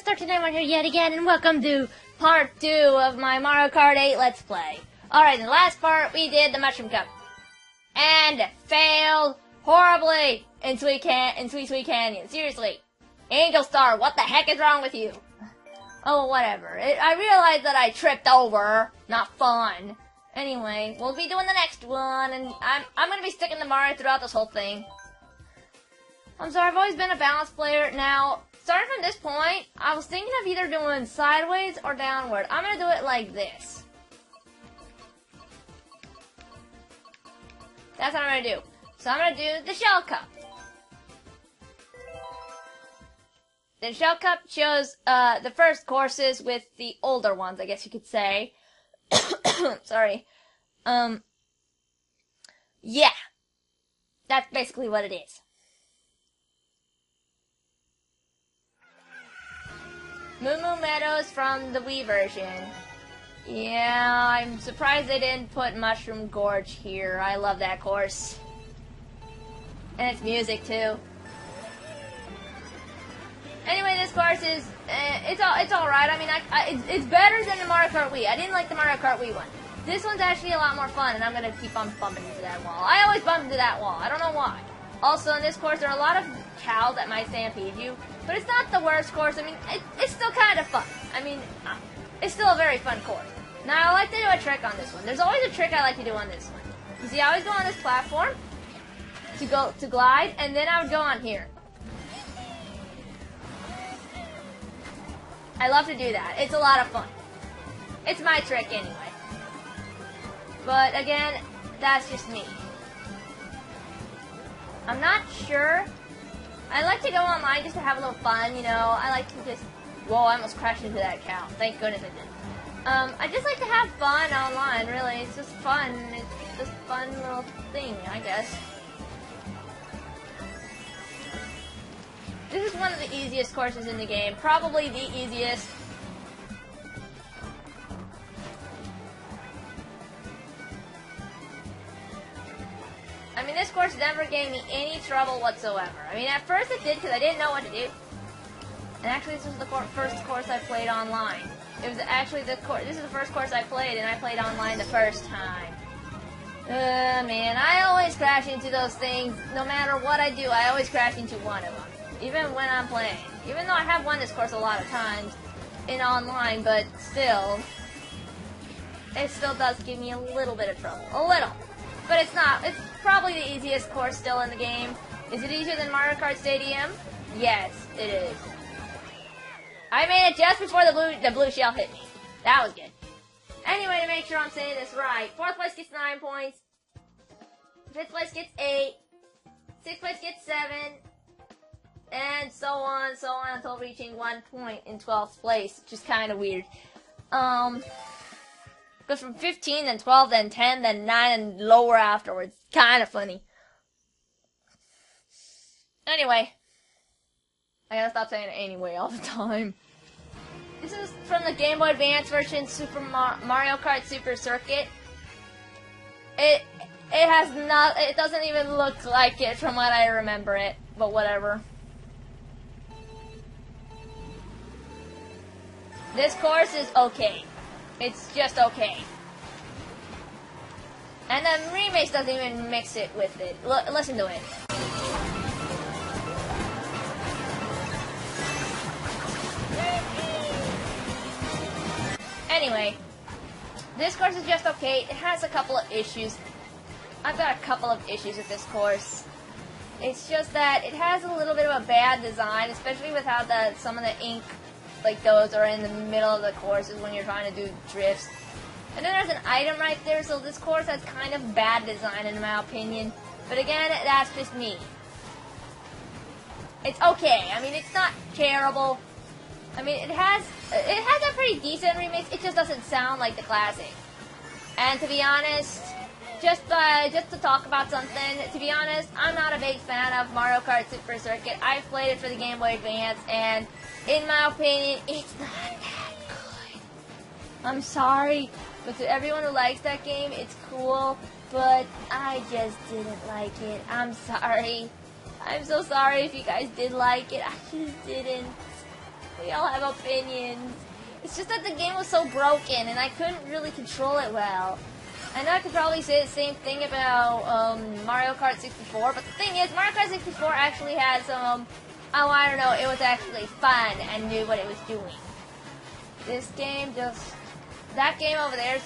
39 here yet again, and welcome to part 2 of my Mario Kart 8 Let's Play. Alright, in the last part, we did the Mushroom Cup. And failed horribly in Sweet Canyon. Seriously. Angel Star, what the heck is wrong with you? Oh, whatever. I realized that I tripped over. Not fun. Anyway, we'll be doing the next one, and I'm gonna be sticking to Mario throughout this whole thing. I'm sorry, I've always been a balanced player. Now, starting from this point, I was thinking of either doing sideways or downward. I'm gonna do it like this. That's what I'm gonna do. So I'm gonna do the Shell Cup. The Shell Cup shows the first courses with the older ones, I guess you could say. Sorry. Yeah. That's basically what it is. Moo Moo Meadows from the Wii version. Yeah, I'm surprised they didn't put Mushroom Gorge here. I love that course. And it's music, too. Anyway, this course is, it's alright. I mean, it's better than the Mario Kart Wii. I didn't like the Mario Kart Wii one. This one's actually a lot more fun, and I'm gonna keep on bumping into that wall. I always bump into that wall. I don't know why. Also, in this course, there are a lot of cows that might stampede you, but it's not the worst course. I mean, it's still kind of fun. I mean, it's still a very fun course. Now, I like to do a trick on this one. There's always a trick I like to do on this one. You see, I always go on this platform to glide, and then I would go on here. I love to do that. It's a lot of fun. It's my trick anyway. But again, that's just me. I'm not sure. I like to go online just to have a little fun, you know. I like to just... Whoa, I almost crashed into that cow. Thank goodness I didn't. I just like to have fun online, really. It's just fun. It's just a fun little thing, I guess. This is one of the easiest courses in the game. Probably the easiest. I mean, this course never gave me any trouble whatsoever. I mean, at first it did because I didn't know what to do. And actually, this was the first course I played online. It was actually this is the first course I played, and I played online the first time. Man, I always crash into those things. No matter what I do, I always crash into one of them. Even when I'm playing. Even though I have won this course a lot of times in online, but still, it still does give me a little bit of trouble. A little. But it's not. It's probably the easiest course still in the game. Is it easier than Mario Kart Stadium? Yes, it is. I made it just before the blue shell hit me. That was good. Anyway, to make sure I'm saying this right, 4th place gets 9 points. 5th place gets 8. 6th place gets 7. And so on until reaching 1 point in 12th place, which is kind of weird. But from 15, then 12, then 10, then 9, and lower afterwards. Kind of funny. Anyway. I gotta stop saying it anyway all the time. This is from the Game Boy Advance version, Super Mario Kart Super Circuit. It doesn't even look like it from what I remember it, but whatever. This course is okay. It's just okay. And the remix doesn't even mix it with it. Listen to it. Anyway, this course is just okay. It has a couple of issues. I've got a couple of issues with this course. It's just that it has a little bit of a bad design, especially with how some of the ink, like those, are in the middle of the courses when you're trying to do drifts. And then there's an item right there, so this course has kind of bad design in my opinion. But again, that's just me. It's okay. I mean, it's not terrible. I mean, it has a pretty decent remix. It just doesn't sound like the classic. And to be honest, just to talk about something, to be honest, I'm not a big fan of Mario Kart Super Circuit. I've played it for the Game Boy Advance, and in my opinion, it's not that good. I'm sorry, but to everyone who likes that game, it's cool, but I just didn't like it. I'm sorry. I'm so sorry if you guys did like it. I just didn't. We all have opinions. It's just that the game was so broken and I couldn't really control it well. I know I could probably say the same thing about Mario Kart 64, but the thing is, Mario Kart 64 actually had some, oh, I don't know, it was actually fun and knew what it was doing. This game just, that game over there,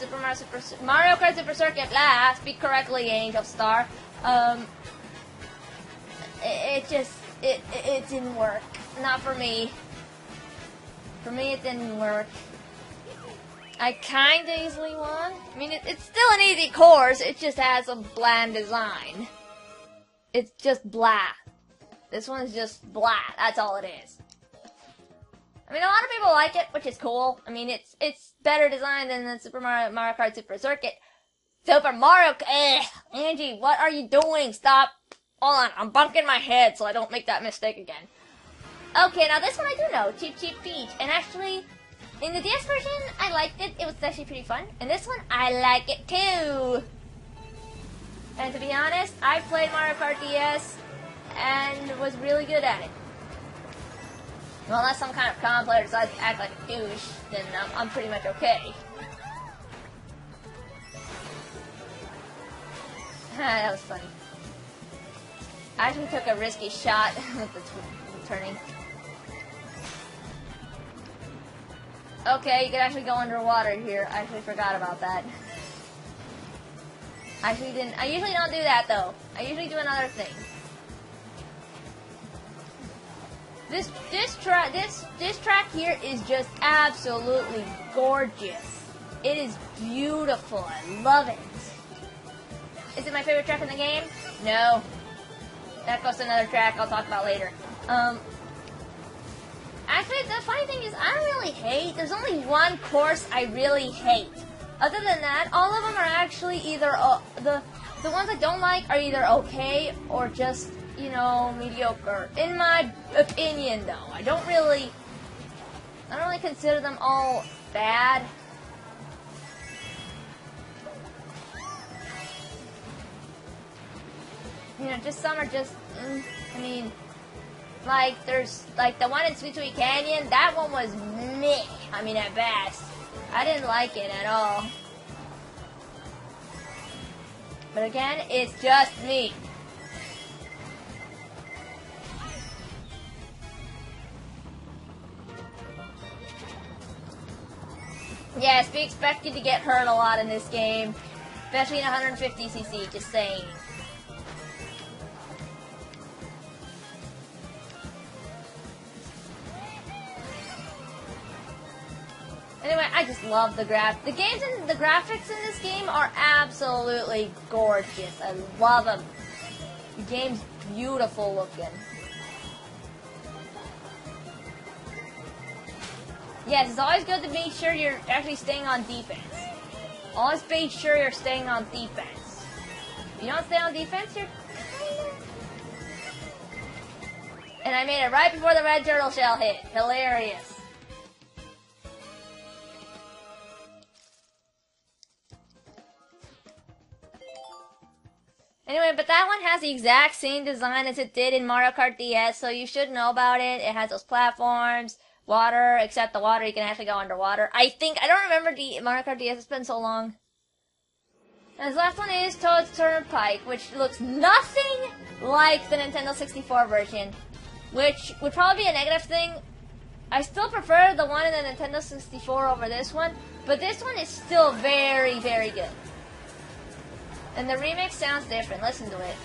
Mario Kart Super Circuit, blah, speak correctly, Angel Star, it didn't work. Not for me. For me, it didn't work. I kinda easily won. I mean, it's still an easy course, it just has a bland design. It's just blah. This one's just blah, that's all it is. I mean, a lot of people like it, which is cool. I mean, it's better designed than the Mario Kart Super Circuit. Angie, what are you doing? Stop. Hold on, I'm bunking my head so I don't make that mistake again. Okay, now this one I do know, Cheep Cheep Beach. And actually, in the DS version, I liked it. It was actually pretty fun. And this one, I like it too. And to be honest, I played Mario Kart DS and was really good at it. Well, unless some kind of con player decides to act like a douche, then I'm pretty much okay. That was funny. I actually took a risky shot with the turning. Okay, you can actually go underwater here. I actually forgot about that. I usually don't do that though. I usually do another thing. This track here is just absolutely gorgeous. It is beautiful. I love it. Is it my favorite track in the game? No. That goes to another track I'll talk about later. Actually, the funny thing is, I don't really hate. There's only one course I really hate. Other than that, all of them are actually either the ones I don't like are either okay or just, you know, mediocre. In my opinion, though, I don't really consider them all bad. You know, just some are just, I mean, like, there's, like, the one in Sweet Sweet Canyon, that one was meh, I mean, at best. I didn't like it at all. But again, it's just me. Yes, we expect you to get hurt a lot in this game, especially in 150cc, just saying. Anyway, I just love the the games and the graphics in this game are absolutely gorgeous. I love them. The game's beautiful looking. Yes, it's always good to make sure you're actually staying on defense. Always make sure you're staying on defense. If you don't stay on defense, you're kinda... And I made it right before the red turtle shell hit. Hilarious. Anyway, but that one has the exact same design as it did in Mario Kart DS, so you should know about it. It has those platforms, water, except the water, you can actually go underwater. I don't remember the Mario Kart DS, it's been so long. And this last one is Toad's Turnpike, which looks nothing like the Nintendo 64 version, which would probably be a negative thing. I still prefer the one in the Nintendo 64 over this one, but this one is still very, very good. And the remix sounds different. Listen to it.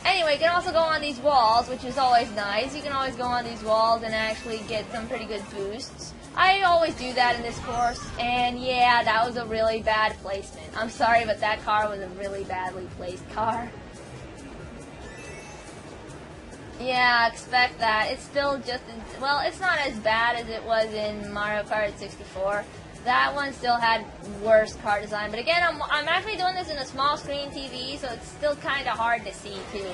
Anyway, you can also go on these walls, which is always nice. You can always go on these walls and actually get some pretty good boosts. I always do that in this course, and yeah, that was a really bad placement. I'm sorry, but that car was a really badly placed car. Yeah, expect that. It's still just, well, it's not as bad as it was in Mario Kart 64. That one still had worse car design. But again, I'm actually doing this in a small screen TV, so it's still kind of hard to see, too.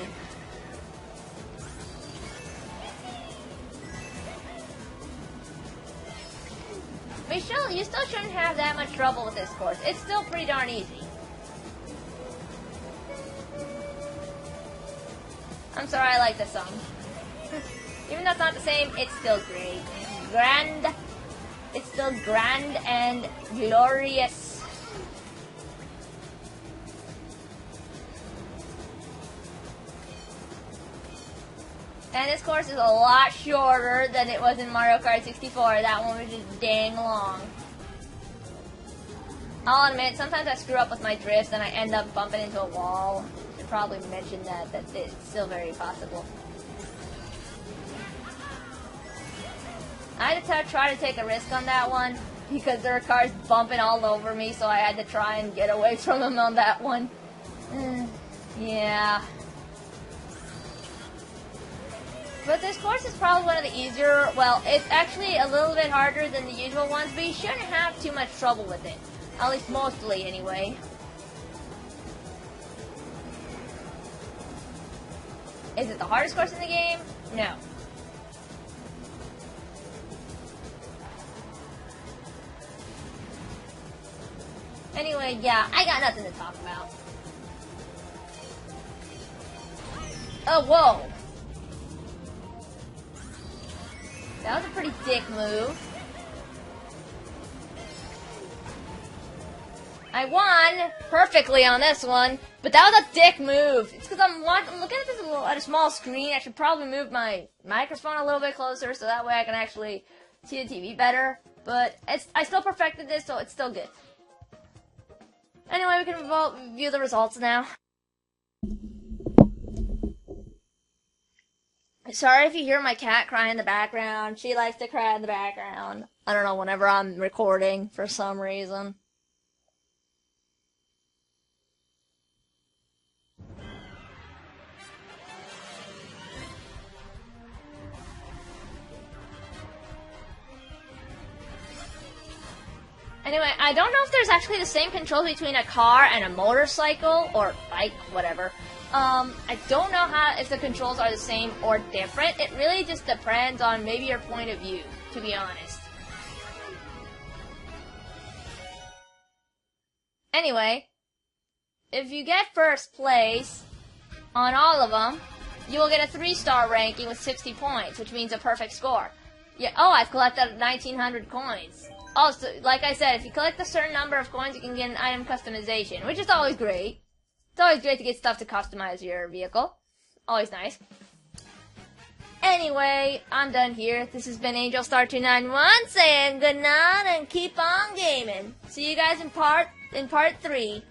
But you still shouldn't have that much trouble with this course. It's still pretty darn easy. I'm sorry, I like this song. Even though it's not the same, it's still great. Grand. It's still grand and glorious. And this course is a lot shorter than it was in Mario Kart 64. That one was just dang long. I'll admit, sometimes I screw up with my drifts and I end up bumping into a wall. I should probably mention that it's still very possible. I had to try to take a risk on that one because there were cars bumping all over me, so I had to try and get away from them on that one. Yeah. But this course is probably one of the easier, well, it's actually a little bit harder than the usual ones, but you shouldn't have too much trouble with it. At least mostly, anyway. Is it the hardest course in the game? No. Anyway, yeah, I got nothing to talk about. Oh, whoa. That was a pretty dick move. I won perfectly on this one, but that was a dick move. It's because I'm looking at this at a small screen. I should probably move my microphone a little bit closer so that way I can actually see the TV better. But I still perfected this, so it's still good. Anyway, we can view the results now. Sorry if you hear my cat cry in the background. She likes to cry in the background. I don't know, whenever I'm recording for some reason. Anyway, I don't know if there's actually the same controls between a car and a motorcycle, or bike, whatever. I don't know if the controls are the same or different. It really just depends on maybe your point of view, to be honest. Anyway, if you get first place on all of them, you will get a 3-star ranking with 60 points, which means a perfect score. Yeah. Oh, I've collected 1,900 coins. Also, like I said, if you collect a certain number of coins, you can get an item customization, which is always great. It's always great to get stuff to customize your vehicle. Always nice. Anyway, I'm done here. This has been AngelStar291 saying good night and keep on gaming. See you guys in part 3.